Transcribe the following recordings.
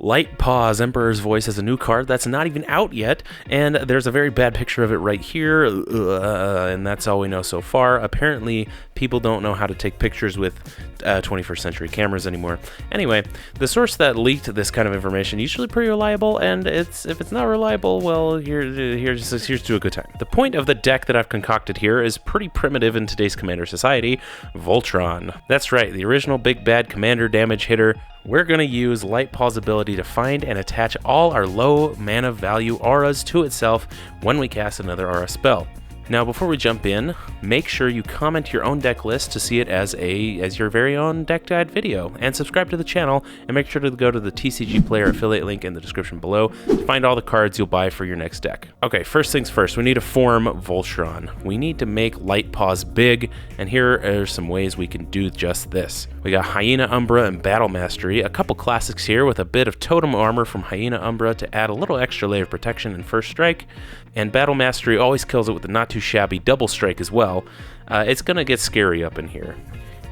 Light-Paws, Emperor's Voice, has a new card that's not even out yet, and there's a very bad picture of it right here, and that's all we know so far. Apparently, people don't know how to take pictures with 21st century cameras anymore. Anyway, the source that leaked this kind of information usually pretty reliable, and if it's not reliable, well, here's to a good time. The point of the deck that I've concocted here is pretty primitive in today's Commander society, Voltron. That's right, the original big bad Commander damage hitter. We're going to use Light-Paws' ability to find and attach all our low mana value auras to itself when we cast another aura spell. Now, before we jump in, make sure you comment your own deck list to see it as your very own deck guide video, and subscribe to the channel, and make sure to go to the TCGplayer affiliate link in the description below to find all the cards you'll buy for your next deck. Okay, first things first, we need to form Voltron. We need to make Light-Paws big, and here are some ways we can do just this. We got Hyena Umbra and Battle Mastery, a couple classics here with a bit of totem armor from Hyena Umbra to add a little extra layer of protection in first strike, and Battle Mastery always kills it with the not too shabby double strike as well. It's gonna get scary up in here.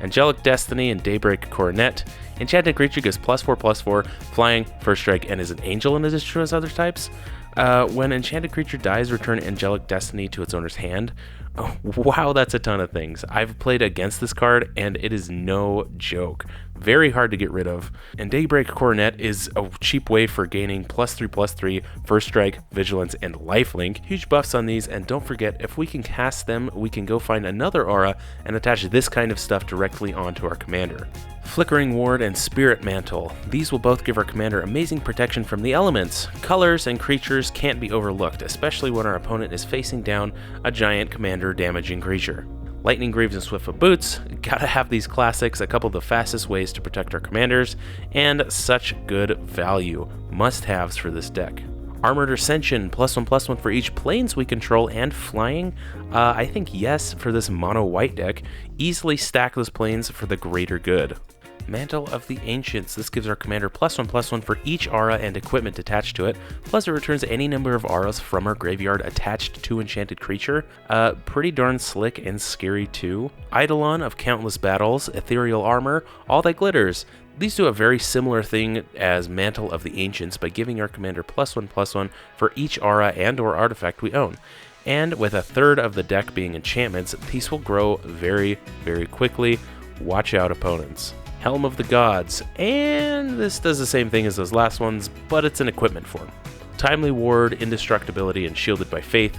Angelic Destiny and Daybreak Coronet. Enchanted creature gets +4/+4, flying, first strike, and is an angel in addition to its other types. When enchanted creature dies, return Angelic Destiny to its owner's hand. Oh, wow, that's a ton of things. I've played against this card, and it is no joke. Very hard to get rid of. And Daybreak Coronet is a cheap way for gaining +3/+3, first strike, vigilance, and lifelink. Huge buffs on these, and don't forget, if we can cast them, we can go find another aura and attach this kind of stuff directly onto our commander. Flickering Ward and Spirit Mantle. These will both give our commander amazing protection from the elements. Colors and creatures can't be overlooked, especially when our opponent is facing down a giant commander damaging creature. Lightning Greaves and Swiftfoot Boots, gotta have these classics, a couple of the fastest ways to protect our commanders, and such good value, must-haves for this deck. Armored Ascension, +1/+1 for each planes we control, and flying. I think yes for this mono white deck. Easily stack those planes for the greater good. Mantle of the Ancients. This gives our commander +1/+1 for each aura and equipment attached to it, plus it returns any number of auras from our graveyard attached to enchanted creature. Pretty darn slick and scary too. Eidolon of Countless Battles, Ethereal Armor, all that glitters. These do a very similar thing as Mantle of the Ancients by giving our commander +1/+1 for each aura and or artifact we own. And with a third of the deck being enchantments, these will grow very, very quickly. Watch out, opponents. Helm of the Gods, and this does the same thing as those last ones, but it's an equipment form. Timely Ward, Indestructibility, and Shielded by Faith.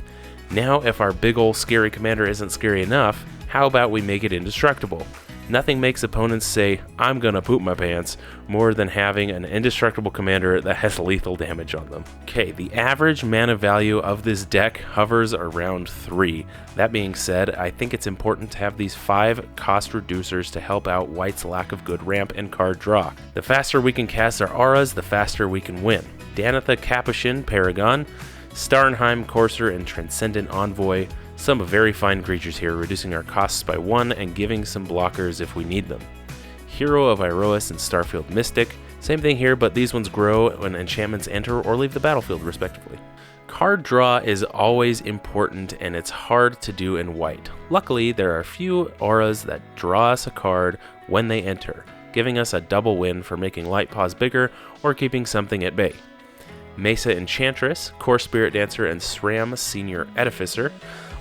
Now, if our big ol' scary commander isn't scary enough, how about we make it indestructible? Nothing makes opponents say, "I'm gonna poop my pants," more than having an indestructible commander that has lethal damage on them. Okay, the average mana value of this deck hovers around 3. That being said, I think it's important to have these 5 cost reducers to help out White's lack of good ramp and card draw. The faster we can cast our auras, the faster we can win. Danitha Capuchin, Paragon, Starnheim Courser, and Transcendent Envoy. Some very fine creatures here, reducing our costs by 1 and giving some blockers if we need them. Hero of Iroas and Starfield Mystic. Same thing here, but these ones grow when enchantments enter or leave the battlefield, respectively. Card draw is always important, and it's hard to do in white. Luckily, there are a few auras that draw us a card when they enter, giving us a double win for making Light-Paws bigger or keeping something at bay. Mesa Enchantress, Core Spirit Dancer, and SRAM Senior Edificer.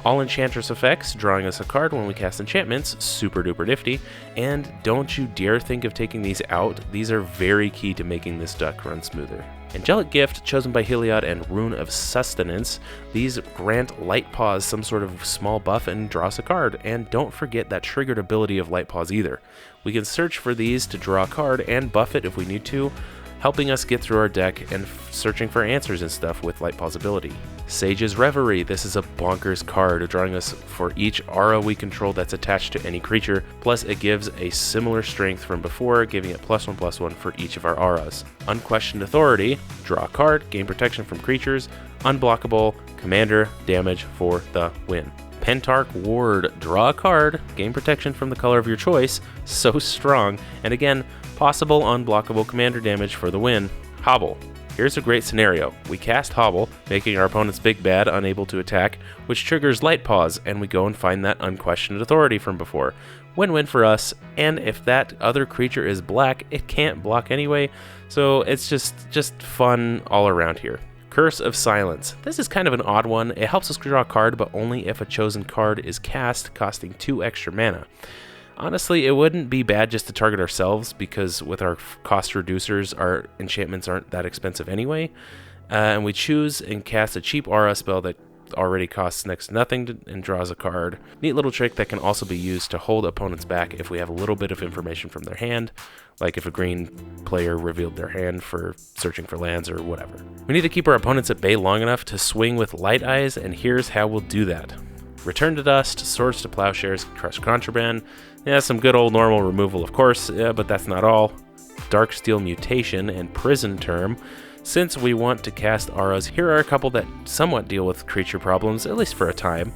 All Enchantress effects, drawing us a card when we cast enchantments, super duper nifty, and don't you dare think of taking these out, these are very key to making this deck run smoother. Angelic Gift, chosen by Heliod, and Rune of Sustenance. These grant Light-Paws some sort of small buff and draw us a card, and don't forget that triggered ability of Light-Paws either. We can search for these to draw a card and buff it if we need to, helping us get through our deck and searching for answers and stuff with Light-Paws ability. Sage's Reverie. This is a bonkers card, drawing us for each aura we control that's attached to any creature, plus it gives a similar strength from before, giving it +1/+1 for each of our auras. Unquestioned Authority. Draw a card, gain protection from creatures, unblockable, commander, damage for the win. Pentarch Ward. Draw a card, gain protection from the color of your choice, so strong, and again, possible unblockable commander damage for the win. Hobble. Here's a great scenario. We cast Hobble, making our opponent's big bad unable to attack, which triggers Light-Paws, and we go and find that Unquestioned Authority from before. Win-win for us, and if that other creature is black, it can't block anyway, So it's just fun all around here. Curse of Silence. This is kind of an odd one. It helps us draw a card, but only if a chosen card is cast, costing 2 extra mana. Honestly, it wouldn't be bad just to target ourselves, because with our cost reducers, our enchantments aren't that expensive anyway. And we choose and cast a cheap aura spell that already costs next to nothing and draws a card. Neat little trick that can also be used to hold opponents back if we have a little bit of information from their hand, like if a green player revealed their hand for searching for lands or whatever. We need to keep our opponents at bay long enough to swing with Light Eyes, and here's how we'll do that. Return to Dust, Swords to Plowshares, Crush Contraband. Yeah, some good old normal removal, of course, but that's not all. Darksteel Mutation and Prison Term. Since we want to cast auras, here are a couple that somewhat deal with creature problems, at least for a time.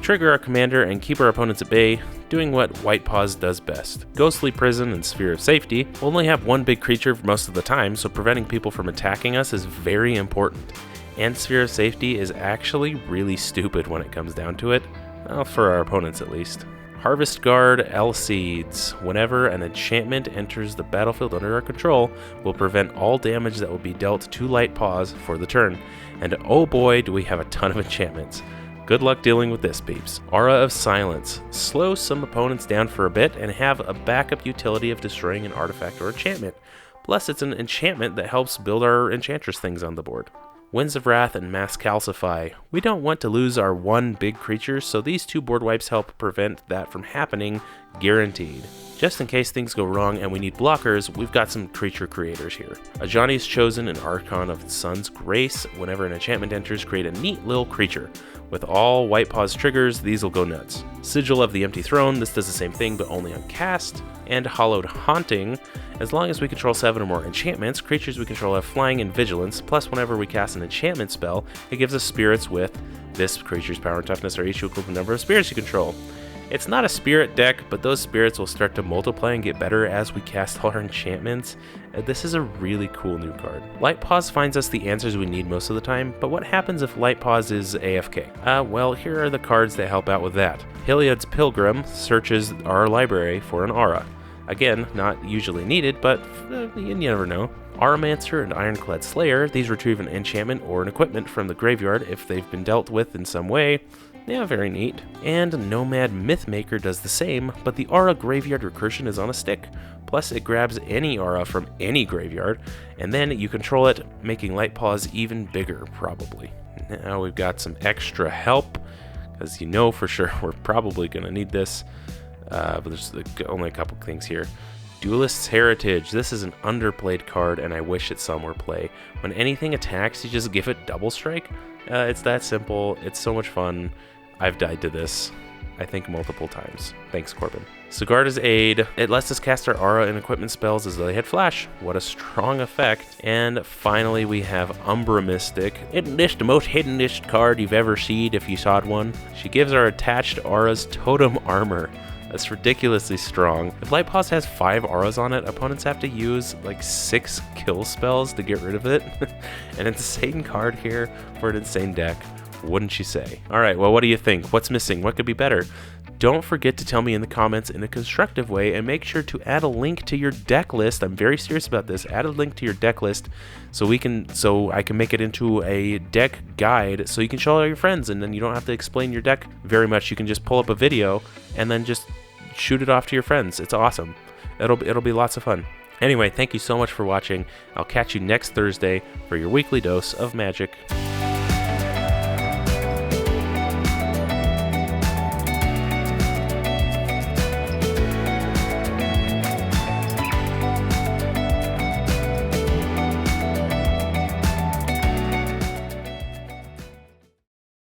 Trigger our commander and keep our opponents at bay, doing what White-Paws does best. Ghostly Prison and Sphere of Safety. We'll only have one big creature for most of the time, so preventing people from attacking us is very important. And Sphere of Safety is actually really stupid when it comes down to it. Well, for our opponents at least. Harvest Guard, L-Seeds. Whenever an enchantment enters the battlefield under our control, will prevent all damage that will be dealt to Light-Paws for the turn. And oh boy, do we have a ton of enchantments. Good luck dealing with this, peeps. Aura of Silence. Slow some opponents down for a bit and have a backup utility of destroying an artifact or enchantment. Plus, it's an enchantment that helps build our Enchantress things on the board. Winds of Wrath and Mass Calcify. We don't want to lose our one big creature, so these 2 board wipes help prevent that from happening, guaranteed. Just in case things go wrong and we need blockers, we've got some creature creators here. Ajani's Chosen and Archon of the Sun's Grace. Whenever an enchantment enters, create a neat little creature. With all White-Paws triggers, these will go nuts. Sigil of the Empty Throne. This does the same thing, but only on cast. And Hallowed Haunting. As long as we control 7 or more enchantments, creatures we control have flying and vigilance, plus whenever we cast an enchantment spell, it gives us spirits with this creature's power and toughness are each equal to the number of spirits you control. It's not a spirit deck, but those spirits will start to multiply and get better as we cast all our enchantments. This is a really cool new card. Light-Paws finds us the answers we need most of the time, but what happens if Light-Paws is AFK? Well, here are the cards that help out with that. Heliod's Pilgrim searches our library for an aura. Again, not usually needed, but you never know. Auramancer and Ironclad Slayer, these retrieve an enchantment or an equipment from the graveyard if they've been dealt with in some way. Yeah, very neat. And Nomad Mythmaker does the same, but the Aura Graveyard Recursion is on a stick. Plus, it grabs any aura from any graveyard, and then you control it, making Light-Paws even bigger, probably. Now we've got some extra help, because you know for sure we're probably going to need this. But there's only a couple things here. Duelist's Heritage. This is an underplayed card, and I wish it saw more play. When anything attacks, you just give it double strike. It's that simple. It's so much fun. I've died to this, I think, multiple times. Thanks, Corbin. Sigarda's Aid. It lets us cast our aura and equipment spells as though they had flash. What a strong effect. And finally, we have Umbra Mystic. Isn't this the most hiddenest card you've ever seen if you saw one? She gives our attached auras totem armor. That's ridiculously strong. If Light-Paws has 5 auras on it, opponents have to use like 6 kill spells to get rid of it. An insane card here for an insane deck, wouldn't you say? Alright, well, what do you think? What's missing? What could be better? Don't forget to tell me in the comments in a constructive way, and make sure to add a link to your deck list. I'm very serious about this. Add a link to your deck list so I can make it into a deck guide so you can show all your friends, and then you don't have to explain your deck very much. You can just pull up a video and then just shoot it off to your friends. It's awesome. It'll be lots of fun. Anyway, thank you so much for watching. I'll catch you next Thursday for your weekly dose of magic.